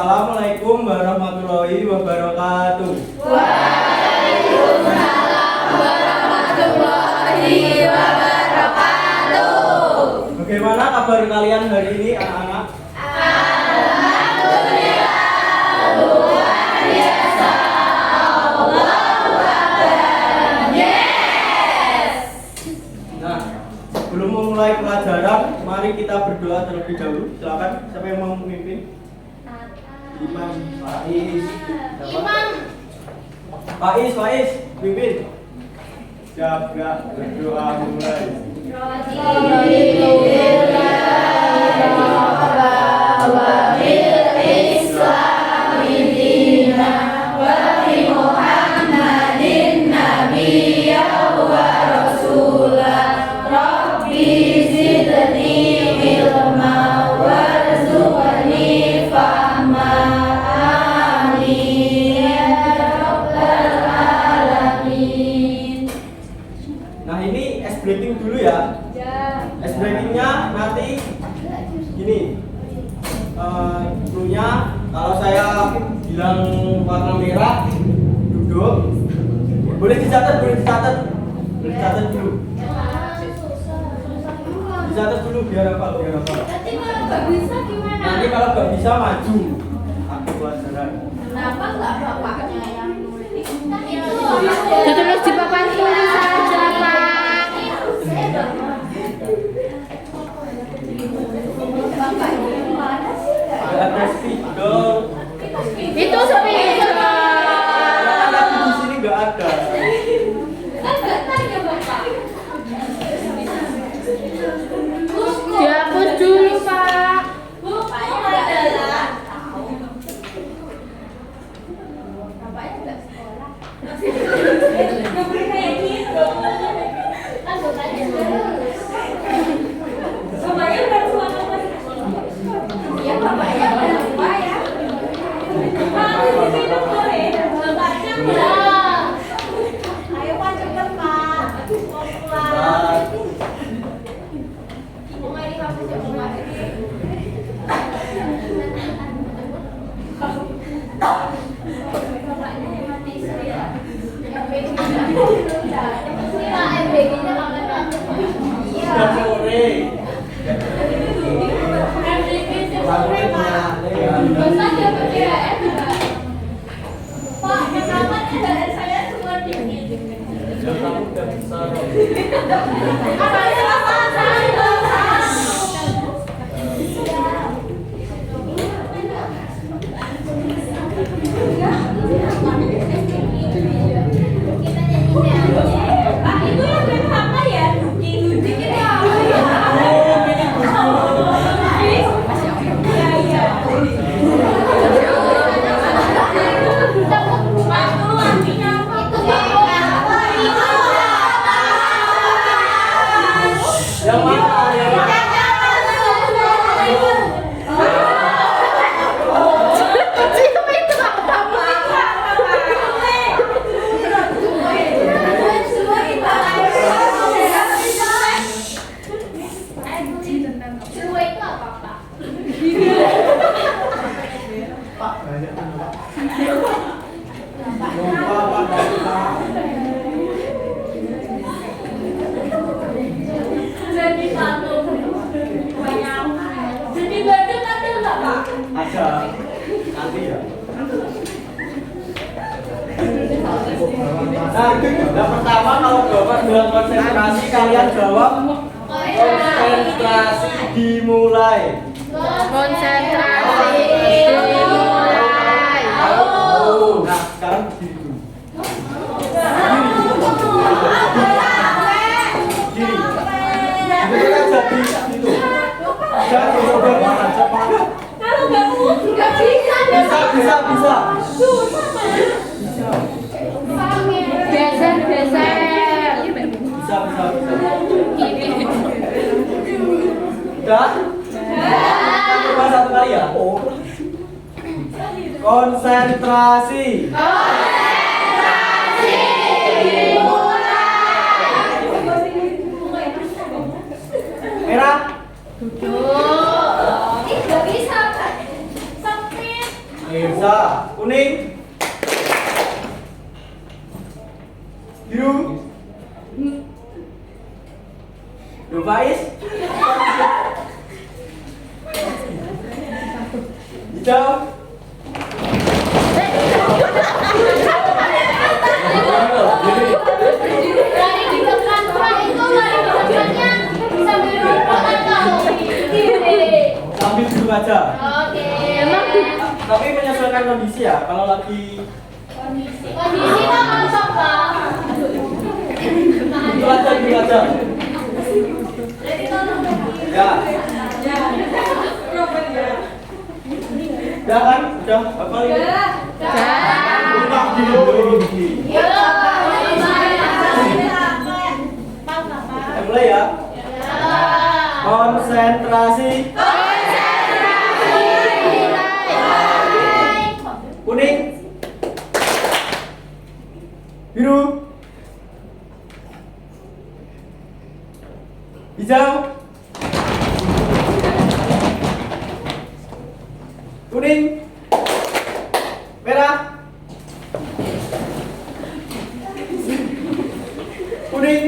Assalamualaikum warahmatullahi wabarakatuh. Waalaikumsalam warahmatullahi wabarakatuh. Bagaimana kabar kalian hari ini, anak-anak? Alhamdulillah, luar biasa. Allahu Akbar. Yes. Nah, sebelum memulai pelajaran, mari kita berdoa terlebih dahulu. Silakan, siapa yang mau memimpin? Imam, Faiz. Faiz, pimpin. Jaga berdoa mulai. Nah, ini ice breaking dulu ya. Ice breakingnya nanti gini. Cluenya kalau saya bilang warna merah, duduk. Boleh dicatat dulu. Dicatat dulu biar hafal. Nanti kalau nggak bisa gimana? Nanti kalau nggak bisa maju aku pelajaran. Kenapa nggak bapaknya yang nulis? Ditulis di papan tulis saja, Pak. Bapaknya mana sih? Ada spidol. Itu sepeda. Tapi di sini nggak ada. Kan nggak tanya bapak. Dihapus dulu, Pak. Bapaknya adalah bapaknya nggak sekolah. Nggak boleh kayak gitu. Kan bapaknya terus. Bapaknya udah tua apa? Ya bapaknya udah tua ya. Bagus di sini boleh. Bapaknya udah. Ayo Pak cepet Pak. Mau pulang. Ibu nggak di kampus ya Pak? Bapaknya hemat istri ya. MBG-nya udah. MBG-nya kangen banget. Sudah sore. MBG sore Pak. Masa dia PDAM enggak? Pak, kenapa PDAM saya semua dingin? Ya kamu udah besar. Apa salah saya? Pak, itu yang main apa ya? Duki ya? Yang mana? Pak, banyak Pak. Lupa Pak. Jadi satu banyak. Jadi badut ada nggak Pak? Ada. Nanti ya. Nah, yang pertama kalau Bapak bilang konsentrasi, kalian jawab konsentrasi dimulai. Konsentrasi dimulai. Nah, sekarang berdiri dulu. Gini. Itu kan jadi gitu. Jangan coba aja Pak. Kalau nggak bisa. Bisa. Geser. Bisa. Udah? Coba satu kali ya. Konsentrasi. Merah. Duduk. Nggak bisa Pak. Sempit. Biru. Faiz. Hijau. Lari di depan Pak, itu lari di depannya sambil rumput atau Sambil duduk aja. Oke. Tapi menyesuaikan kondisi ya. Kalau lagi Kondisi Pak mantap Pak. duduk aja. Jadi tolong Ya. Ya kan? Udah apa ini? Udah gini. Ya. Mulai ya. Konsentrasi. Kuning. Biru. Hijau. Kuning. Merah. Kuning.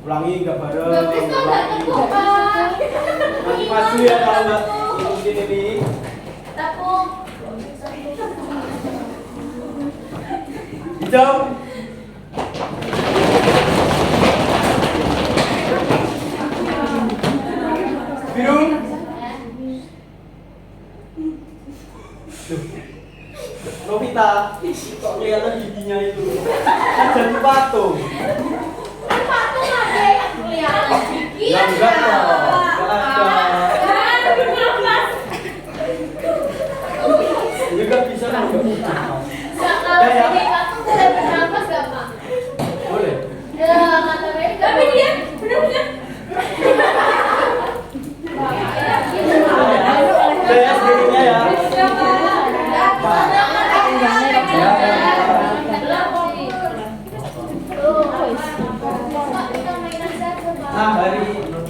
Ulangi nggak bareng. Bagus kok nggak tepuk Pak. Maju ya kalau nggak ikutin ini. Tepuk. Hijau. Biru. Novita, kok kelihatan giginya itu? Kan jadi patung. Patung ada yang kelihatan gigi. Ya enggak dong, enggak ada. Juga bisa kan? Kalau jadi patung tidak bernafas nggak Pak? Boleh. Ya kata mereka. Tapi dia benar-benar. Udah ya sedikitnya ya. Nah dari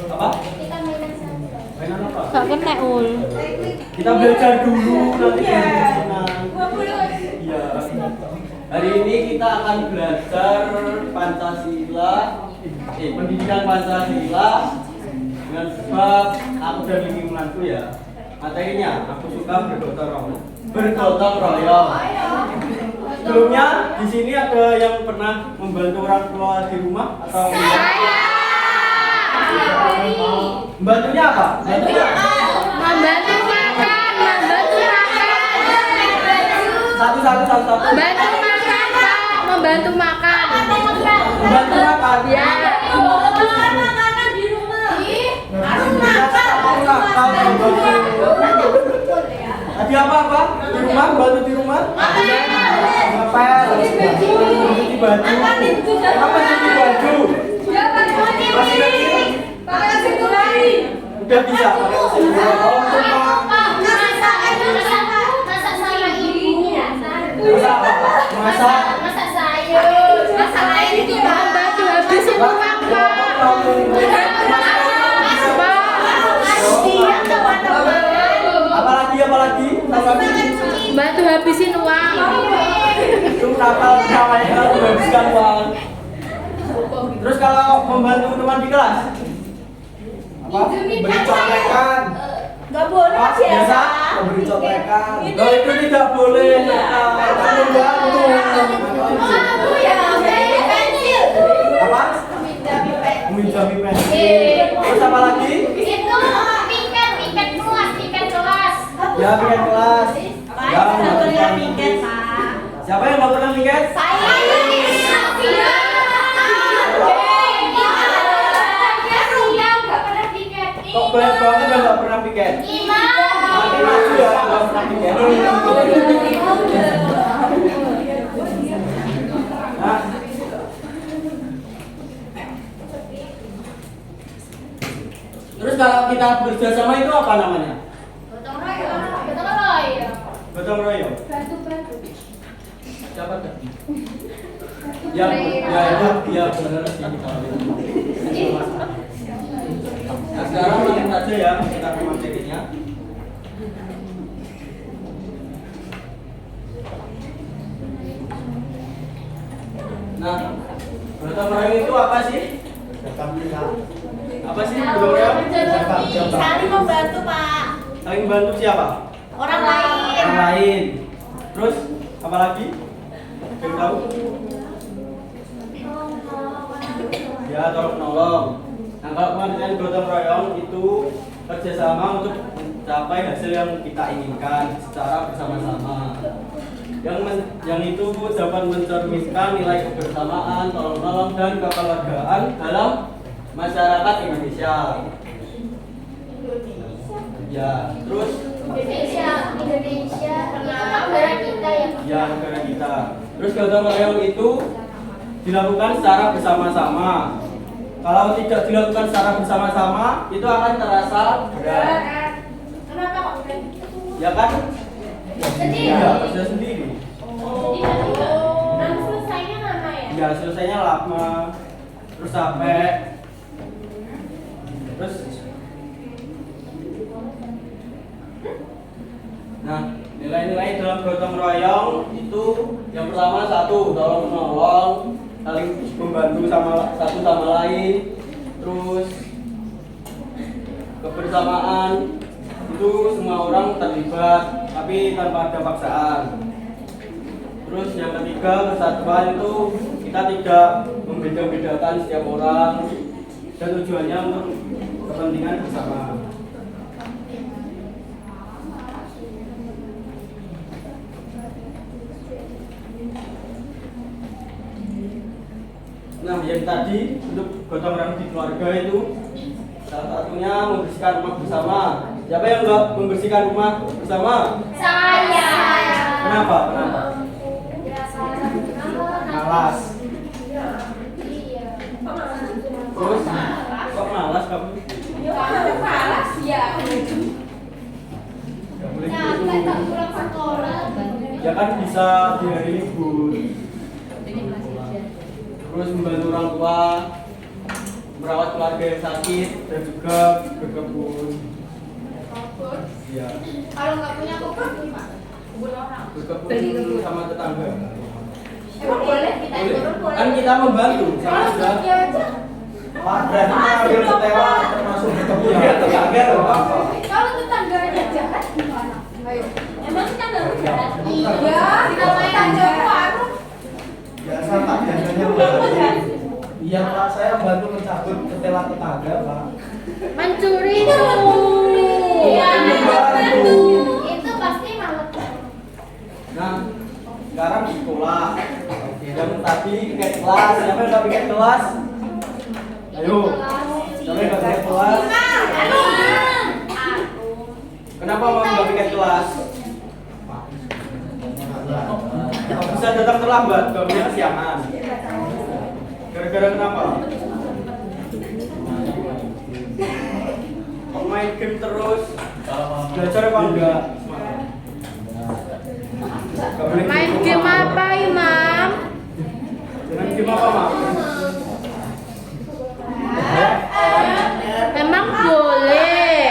apa? Mainan apa? Gak kena ul. Kita belajar dulu nanti mainan. Iya. Hari ini kita akan belajar Pancasila, pendidikan Pancasila dengan sebab aku dan lingkunganku ya. Materinya aku suka bergotong royong. Sebelumnya di sini ada yang pernah membantu orang tua di rumah atau membantunya apa? Membantunya Membantu makan, membantu makan. satu. Bantu makan, Pak. Membantu makan. Membantu makan. Ya. Makanan di rumah. Tadi apa? Di rumah, bantu di rumah. Ngepel, cuci baju. Apa cuci baju? Masih kecil? Udah bisa pakai mesin bola. Masak sama ibunya. Masak apa? Masak. Masak sayur. Masak air itu Membantu habisin uang, Pak. Apalagi? Bantu habisin uang. Itu nakal namanya kalau menghabiskan uang. Terus kalau membantu teman di kelas? Apa? Beri contekan. Gak boleh Pak, biasa memberi contekan. Kalau itu tidak boleh. Membantu. Aku ya, pensil. Apa? Meminjami pensil. Terus apa lagi? Itu piket kelas. Ya, piket kelas. Ya, melakukan piket, Pak. Siapa yang nggak pernah piket? Saya. Kok banyak banget yang nggak pernah piket? Nanti maju ya, nggak pernah piket. Nah. Terus kalau kita bekerja sama itu apa namanya? Gotong royong. Siapa tuh? Ya benar sih kalau itu. Nah, sekarang langsung saja ya kita ke materinya. Gotong royong itu apa sih? Apa sih gotong royong? Saling membantu, Pak. Saling bantu siapa? Orang lain. Orang lain. Terus apa lagi? Yang tahu? Ya, tolong menolong. Nah, kalau pengertian gotong royong itu kerjasama untuk mencapai hasil yang kita inginkan secara bersama-sama. Yang itu dapat mencerminkan nilai kebersamaan, tolong menolong dan kekeluargaan dalam masyarakat Indonesia. Ya, terus Indonesia itu negara kita ya. ya negara kita. Terus gotong royong itu dilakukan secara bersama-sama. Kalau tidak dilakukan secara bersama-sama, itu akan terasa berat. Kenapa kok berat? Ya kan? Sendiri. Ya, kerja sendiri. Dan selesainya lama ya? Ya, selesainya lama. Terus capek. Terus nah, nilai-nilai dalam gotong royong itu yang pertama satu, tolong menolong, saling membantu satu sama lain. Terus kebersamaan itu semua orang terlibat tapi tanpa ada paksaan. Terus yang ketiga, persatuan itu kita tidak membeda-bedakan setiap orang dan tujuannya untuk kepentingan bersama. Nah, yang tadi untuk gotong royong di keluarga itu salah satunya membersihkan rumah bersama. Siapa yang nggak membersihkan rumah bersama? Saya. Kenapa? Malas. Terus kok malas kamu? Malas ya. Gak boleh Capek tak gitu. pulang sekolah. Ya kan bisa di hari libur. Terus membantu orang tua, merawat keluarga yang sakit dan juga berkebun. Ya, Kalau nggak punya kebun gimana? Kebun orang. berkebun sama tetangga. Emang boleh kita Boleh. turun boleh? Kan kita membantu sama Kalau aja. dia aja. Berarti ambil setewa termasuk berkebun Iya, tetangga loh, apa? Kalau tetangganya jahat gimana? Ayo. Emang tetangga jahat? Iya. Kita main aja warung. biasa tak biasanya bantu. Iya pak, saya bantu mencabut setelah tetangga pak. Mencuri Iya. Membantu. Itu pasti malu. Nah, sekarang di sekolah. Yang tadi piket kelas, siapa yang nggak piket kelas? Ayo, siapa yang nggak piket kelas? Kenapa mau nggak piket kelas? Bisa datang terlambat, gak punya kesiangan. Gara-gara kenapa? Kok main game terus? Belajar apa enggak? Gak boleh Main gitu, game Mam. apa, Imam? Main game apa, Mam? Memang boleh.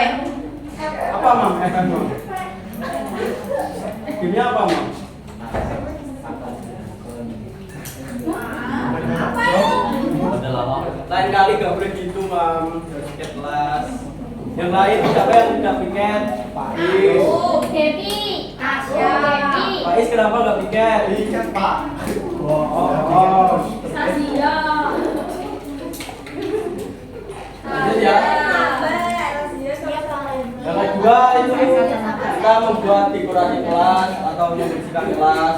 Apa, Mam? Mam. Gamenya apa, Mam? Lain kali gak boleh gitu, Mam. Harus piket kelas. Yang lain siapa yang tidak piket? Pak Is. Devi. Asya. Devi. Pak Is kenapa gak piket? Ikan pak. Oh. Sasio. Lanjut ya. Yang kedua itu kita membuat dekorasi kelas atau membersihkan kelas.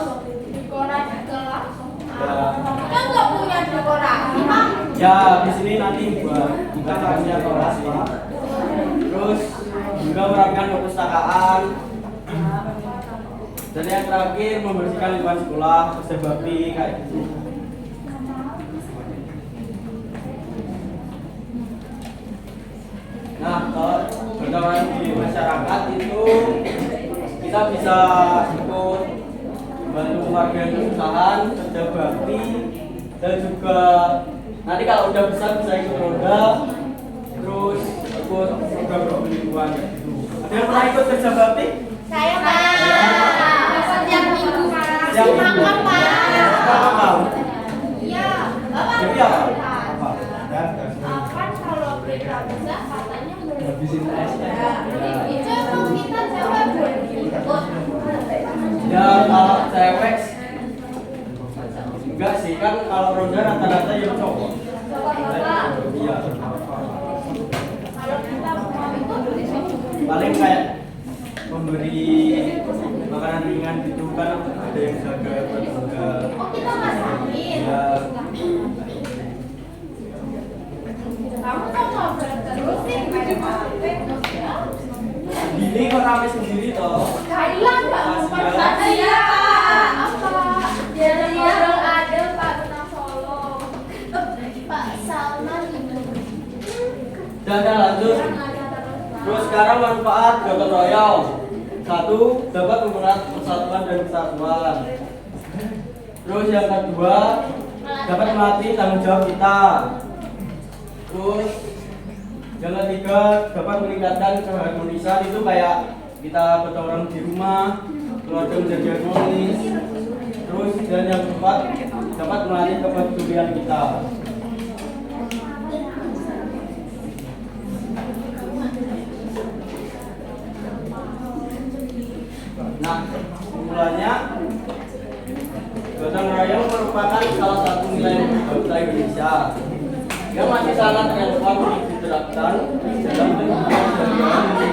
Dekorasi kelas. Ya. Kan nggak punya dekorasi, Pak. Ya, di sini nanti buat punya kelas Pak. Terus juga merapikan perpustakaan. Dan yang terakhir membersihkan lingkungan sekolah, bersih bakti kayak gitu. Nah, kalau berjalan di masyarakat itu kita bisa ikut bantu warga yang kesusahan, kerja bakti, dan juga nanti kalau udah besar bisa ikut roda, terus ikut program lingkungan kayak gitu. Ada yang pernah ikut kerja bakti? Saya, Pak. Setiap minggu. Setiap minggu. Makan, Pak. Apa mau? Iya. Bapak. Jadi apa? Enggak sih, kan kalau ronda rata-rata yang cowok. Bapak-bapak. Iya. Kalau kita mau itu di sini. Paling kayak memberi makanan ringan gitu kan ada yang jaga buat juga. Oh, kita masakin. Ya. Kamu kok ngobrol terus sih? Kayak apa? Ya. Gini kok rame sendiri toh. Kalian nggak memperhatikan ya? Apa? Jadi ngobrol ada Pak Benang Solo. Pak Salman itu. Dan lanjut. Terus sekarang manfaat gotong royong. 1. Dapat mempererat persatuan dan kesatuan. Terus yang kedua, dapat melatih tanggung jawab kita. Terus yang ketiga, dapat meningkatkan keharmonisan. Itu kayak kita gotong royong di rumah, keluarga menjadi harmonis. Terus dan yang keempat, dapat melatih kepedulian kita. Nah, mulanya gotong royong merupakan salah satu nilai bangsa Indonesia yang masih sangat relevan diterapkan dalam kehidupan sehari-hari.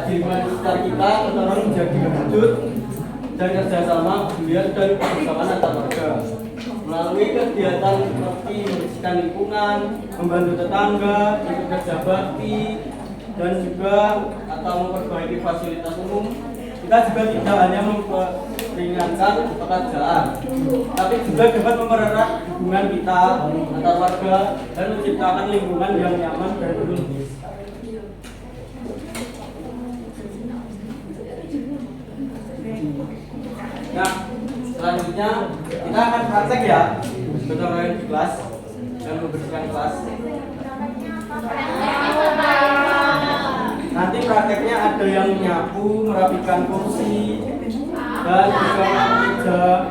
Di sekitar kita, gotong royong menjadi wujud dan kerjasama, kepedulian dan kebersamaan antar warga. Melalui kegiatan seperti membersihkan lingkungan, membantu tetangga, ikut kerja bakti, dan juga atau memperbaiki fasilitas umum, kita juga tidak hanya memperingankan pekerjaan, tapi juga dapat mempererat hubungan kita antar warga dan menciptakan lingkungan yang nyaman dan harmonis. Nah, selanjutnya kita akan praktek ya, gotong royong di kelas dan membersihkan kelas. Nanti prakteknya ada yang nyapu, merapikan kursi, dan juga meja.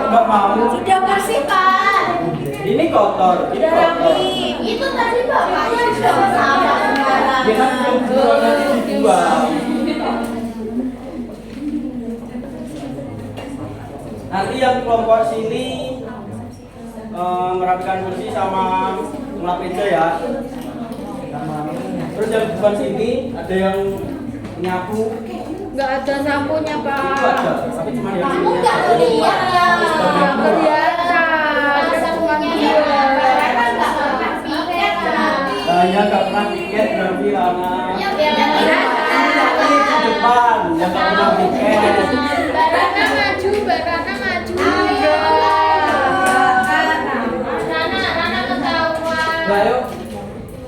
Enggak mau. Sudah bersih Pak. Ini kotor, ini kotor. Itu tadi bapaknya sudah sama sekarang. Dia kan belum buang, nanti dibuang. Nanti yang kelompok sini merapikan kursi sama ngelap meja ya. Terus yang depan sini ada yang nyapu. Nggak ada sapunya, Itu Pak. ada, tapi cuma yang Kamu nggak lihat ya? Nggak kelihatan. Sapunya Rana nggak pernah piket nanti. Saya nggak pernah tiket berarti Rana. Ya biar Tapi di depan yang nggak pernah tiket. Rana maju, Mbak Rana maju. Rana ketahuan. Nah, yuk.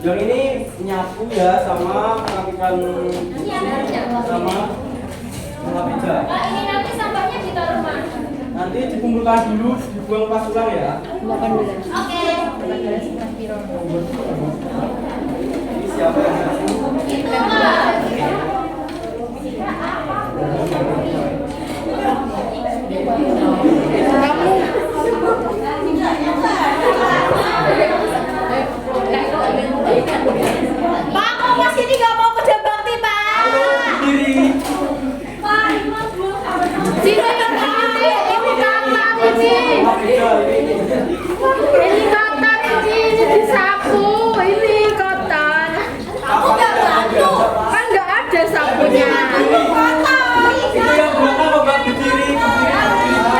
Yang ini nyapu ya sama merapikan kursi sama ngelap meja. Mbak, ini nanti sampahnya ditaruh mana? Nanti dikumpulkan dulu, dibuang pas pulang ya. 18. Oke. Ini siapa yang ngasih? Itu Mbak. Pak, kok Mas ini nggak mau kerja bakti, Pak? Berdiri. Pak, ini Mas belum sampai. Sini, ini kapan ini? Ngelap meja ini. Ini kotor ini disapu. Ini kotor. Aku nggak bantu. Kan nggak ada sapunya. Kotor. Itu yang belakang kok nggak berdiri, berdiri.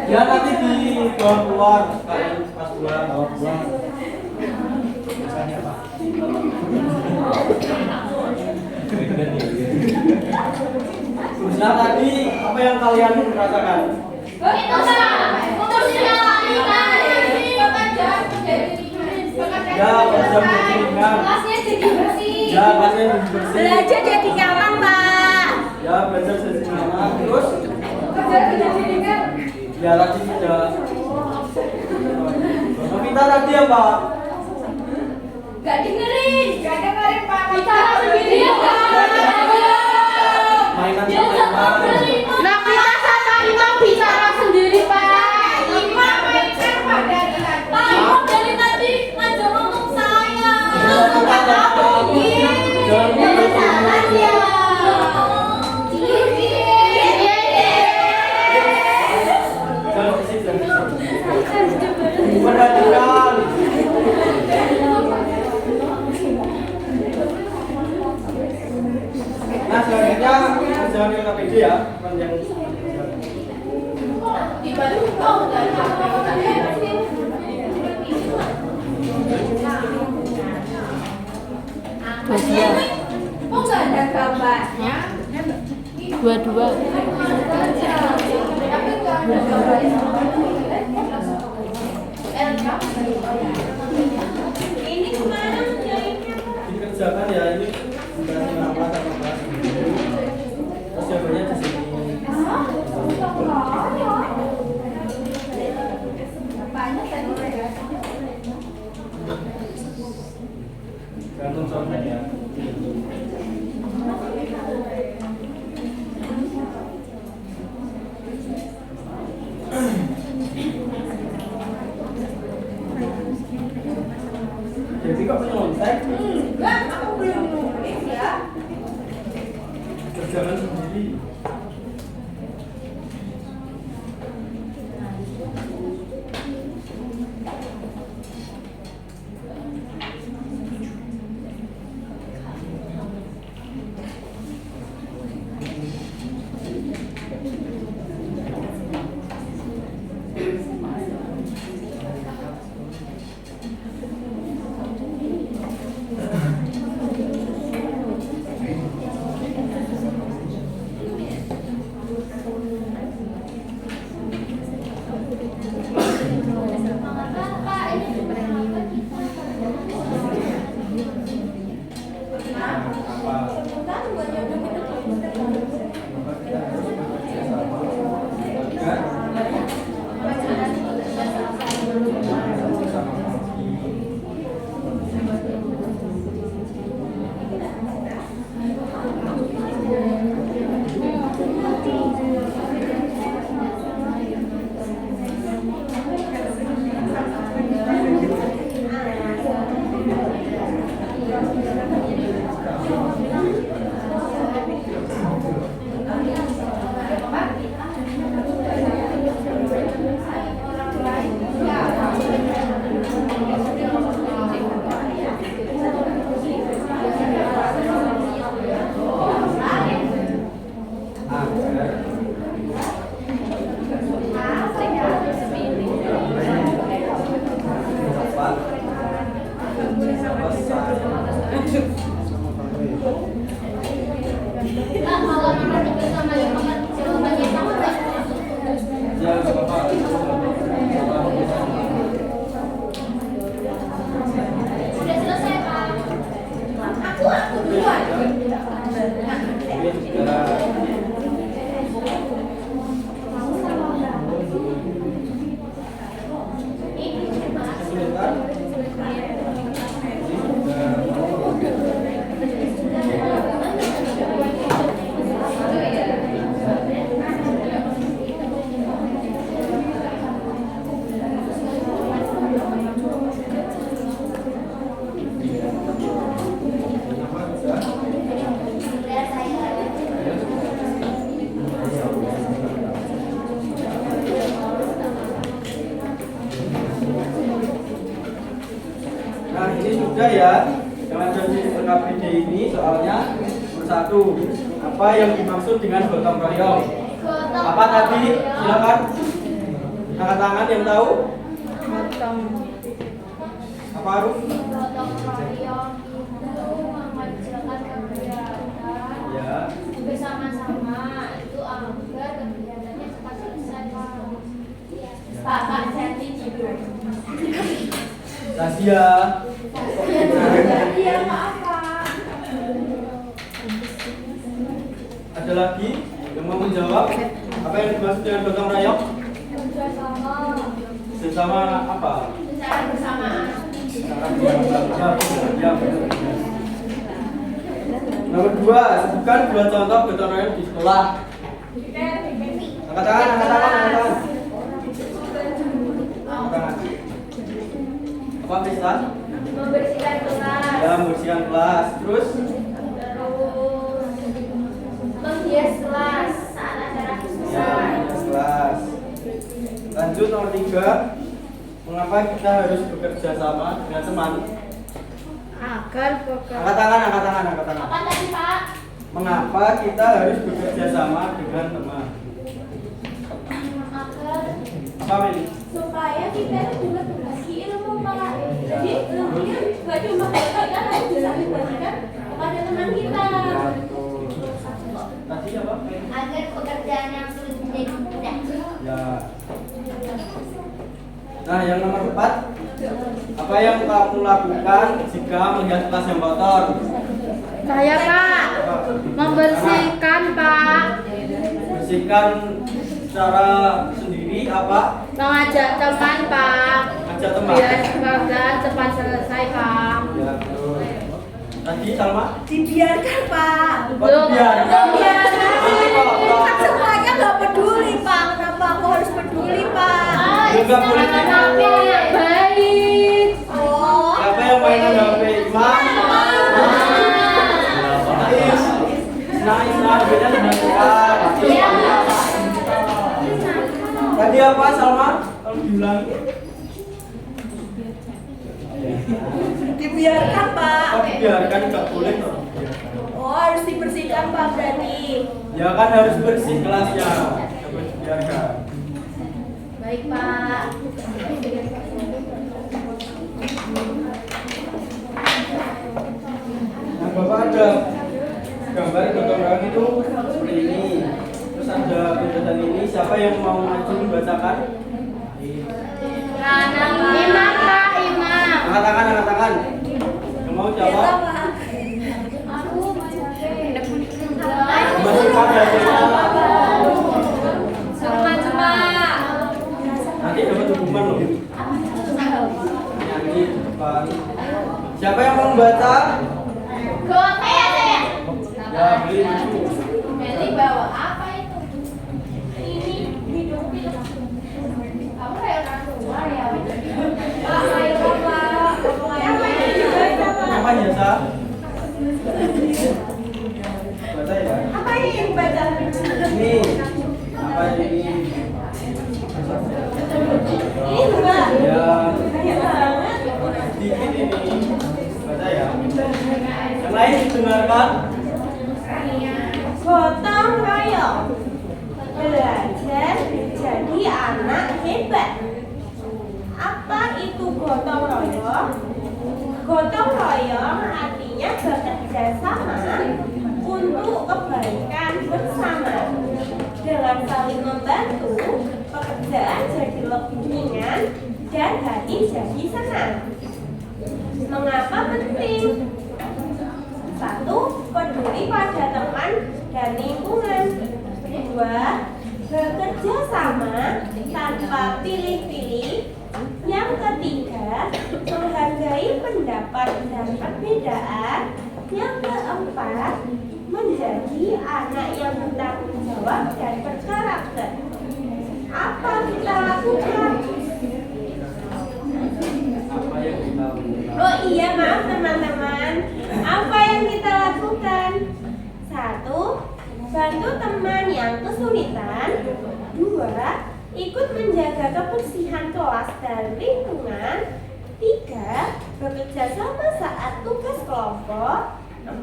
Ya nanti dibawa keluar kalian pas keluar bawa keluar. Misalnya Pak. Nah tadi apa yang kalian rasakan? Itu Ya belajar jadi ringan. kelasnya jadi bersih. Ya kelasnya jadi bersih. Belajar jadi nyaman, Pak. Ya belajar jadi nyaman. Terus Belajar jadi ringan. ya tadi sudah. Kita tadi apa? Gak dengerin Pak. Bicara sendiri ya Pak. Mainan Dia nggak mau beli. Nah, kita sama Imam bicara sendiri, Pak. Imam mainkan Pak dari tadi. Pak Imam dari tadi ngajak ngomong saya. Nggak tahu ini. Jangan salah ya. Jangan bersih, jangan bersih. Perhatikan. Nah selanjutnya jangan ke KPD ya, yang Dibalik kau dari Dua-dua. kok nggak ada gambarnya? Dua-dua. Tapi nggak ada gambarnya. Ini kemana menjahitnya? dikerjakan ya ini dikasih nama sama terus jawabannya di sini. Gantung contohnya. Jadi kok menyontek? Enggak, aku belum nulis ya. Kerjakan sendiri. Sudah selesai, Pak. Aku duluan. Nah ini juga ya, jangan jadi KPD ini soalnya bersatu. Apa yang dimaksud dengan gotong royong? Apa tadi? Silakan. Angkat tangan yang tahu. Motong. Apa Aruf? Gotong royong itu mengajarkan kegiatan Ya. bersama-sama itu agar kegiatannya cepat selesai. Pak Santi tidur. Rahasia. Iya maaf Pak. Ada lagi yang mau menjawab? Apa yang dimaksud dengan gotong royong? Bersama. Sesama apa? Secara bersamaan. Ya, benar. Nomor 2, sebutkan 2 contoh gotong royong di sekolah. Angkat tangan, angkat tangan, angkat tangan. Angkat tangan. Apa Kristan? Membersihkan kelas. Ya, membersihkan kelas. Terus? Terus menghias kelas saat acara Ya, besar. kelas. Lanjut nomor 3. Mengapa kita harus bekerja sama dengan teman? Agar bekerja. Angkat tangan, angkat tangan, angkat tangan. Apa tadi Pak? Mengapa kita harus bekerja sama dengan teman? Agar Apa Meli? supaya kita juga berbagi ilmu Pak. Jadi ilmunya gak cuma kita harus bisa dibagikan kepada teman kita. Tadi apa? Agar pekerjaan yang sulit menjadi mudah. Ya. Nah, yang nomor 4. Apa yang kamu lakukan jika melihat kelas yang kotor? Saya Pak, membersihkan Pak, Bersihkan secara sendiri apa? mengajak teman Pak, Ajak teman. biar pekerjaan cepat selesai Pak. Ya, betul. Tadi Salma? Dibiarkan Pak. Oh, dibiarkan. Nanti kotor. Kan semuanya nggak peduli Pak. Kenapa aku harus peduli Pak? Juga boleh Baik. Oh. Siapa yang mainan HP? Imam? Nais. Nais, nah, beda dilakukan. Tadi apa Salma? Kalau diulangi? Dibiarkan Pak. Oh, dibiarkan nggak boleh toh? Oh harus dibersihkan Pak berarti. Ya kan harus bersih kelasnya. Nggak boleh dibiarkan. Baik Pak. Nah, Bapak ada gambar gotong royong itu seperti ini. Terus ada kegiatan ini. Siapa yang mau maju membacakan? Imam Pak, Imam. Angkat tangan, angkat tangan. Yang mau Ya jawab? Pak. Aku Masukkan hasilnya. cuma Nanti dapat hukuman loh. Nyanyi depan. Siapa yang mau membaca? saya. Ya, beli buku. Meli bawa apa itu? Ini hidung film. Kamu kayak orang tua ya. Pak, ayo Pak. Apa ini? Apa biasa? Baca ya. Apa ini yang baca? Ini apa ini? Ini juga. Ya, Banyak banget. sedikit ini. Baca ya. Yang lain dengarkan. Gotong royong. Belajar jadi anak hebat. Apa itu gotong royong? Gotong royong artinya bekerja sama untuk kebaikan bersama. Dengan saling membantu, pekerjaan jadi lebih ringan dan hati jadi senang. Mengapa penting? 1. Peduli pada teman dan lingkungan. 2. Bekerja sama tanpa pilih-pilih. Yang ketiga, menghargai pendapat dan perbedaan. Yang keempat, menjadi anak yang bertanggung jawab dan berkarakter. Apa kita lakukan? Apa yang kita lakukan? Oh iya, maaf teman-teman. Apa yang kita lakukan? 1. Bantu teman yang kesulitan. 2. Ikut menjaga kebersihan kelas dan lingkungan. 3. Bekerja sama saat tugas kelompok. 4.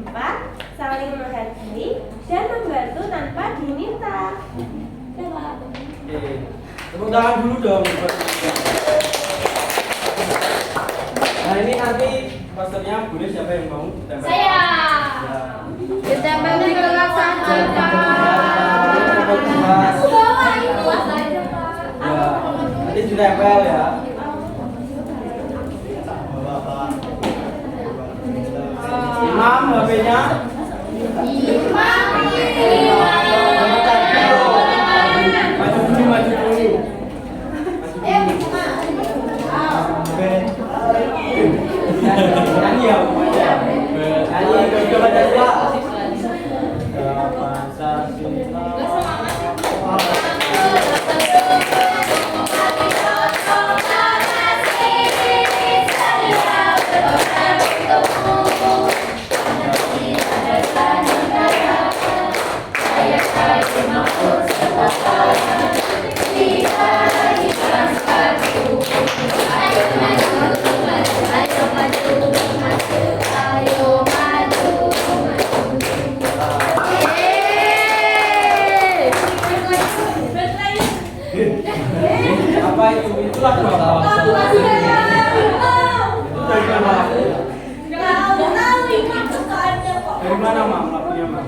Saling menghargai dan membantu tanpa diminta. Ya, Pak. Oke. Tepuk tangan dulu dong. Nah ini nanti posternya boleh siapa yang mau tempel? Saya. Ditempel di kelas saja, Pak. Aku bawa ini. Buat aja, Pak. Ya, nanti ditempel ya. Imam HP-nya. Maju dulu, maju dulu. Nyanyi ya, nyanyi coba Pancasila. Apa itu? Itulah doa. Dari mana, Mam? Lagunya, Mam?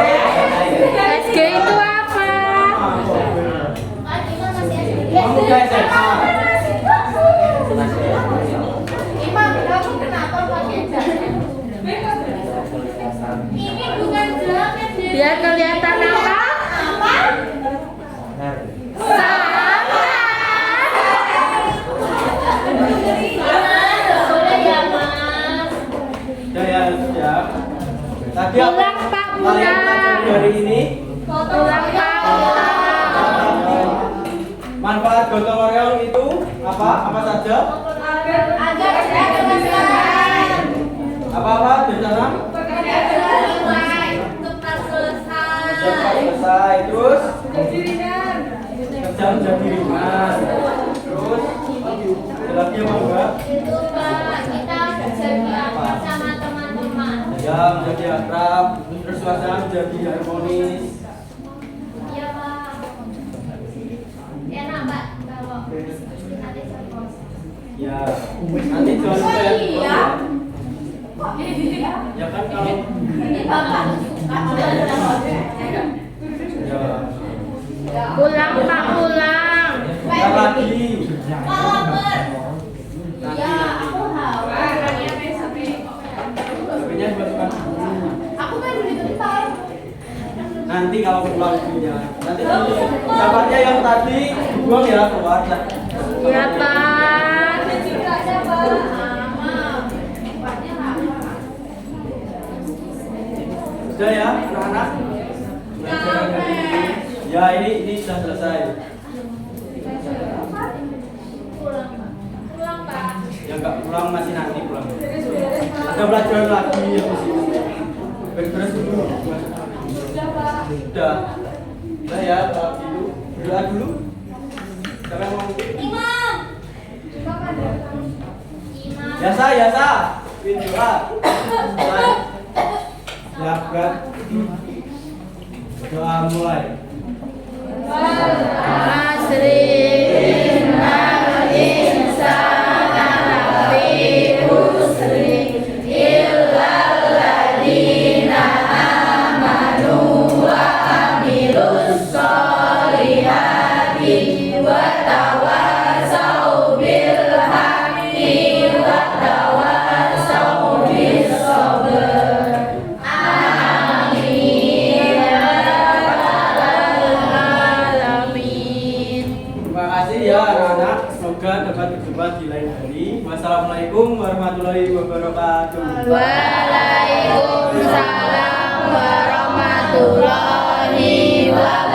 SG itu apa? Kamu ke SMA. Imam, kamu kenapa pakai jaket? Ini bukan jaket. Biar kelihatan apa? Apa? Boleh ya, Mas? Ya. Tadi apa Pulang, Pak, kalian pulang. pelajari dari ini? Pulang, Pak, pulang. Manfaat gotong royong itu apa? Apa saja? Agar saya selesai. Apa di sana? Cepat selesai. Cepat selesai. Terus kerja menjadi ringan. Terus lagi apa enggak? Itu Pak, kita jadi apa sama teman-teman? Ya menjadi akrab. Terus suasana menjadi harmonis. Iya Pak. Enak Pak kalau nanti serpos. Ya nanti jangan lupa ya. Iya. Kok iya? Ya kan kalau Ini Bapak suka. ya Pulang, Pak, pulang. ya lagi. Pak Robert. Nanti Ya, aku haus. HP-nya dimasukkan dulu. Aku kan udah bentar. Nanti kalau pulang punya nanti sahabatnya yang tadi buang ya keluar lah. Iya, Pak. Juga aja Pak. Mama. Tempatnya lama. Sudah ya anak-anak. Belajar hari ini. Ya ini sudah selesai. Pulang Pak. Pulang Pak. Ya nggak pulang masih nanti pulang. Ada pelajaran lagi yang di sini. Beres-beres dulu. Sudah Pak. Sudah. Sudah ya kalau gitu berdoa dulu. Siapa yang mau? Imam. Imam ada. Imam. Biasa. Doa. Ya berat. Doa mulai. Asri nal insana lafi khusri illal ladina amanu wa amilus solihati wa tawasau bil haqqi wa tawasau bis sabr. Terima kasih ya anak-anak. Semoga dapat berjumpa di lain hari. Wassalamualaikum warahmatullahi wabarakatuh. Waalaikumsalam warahmatullahi wabarakatuh.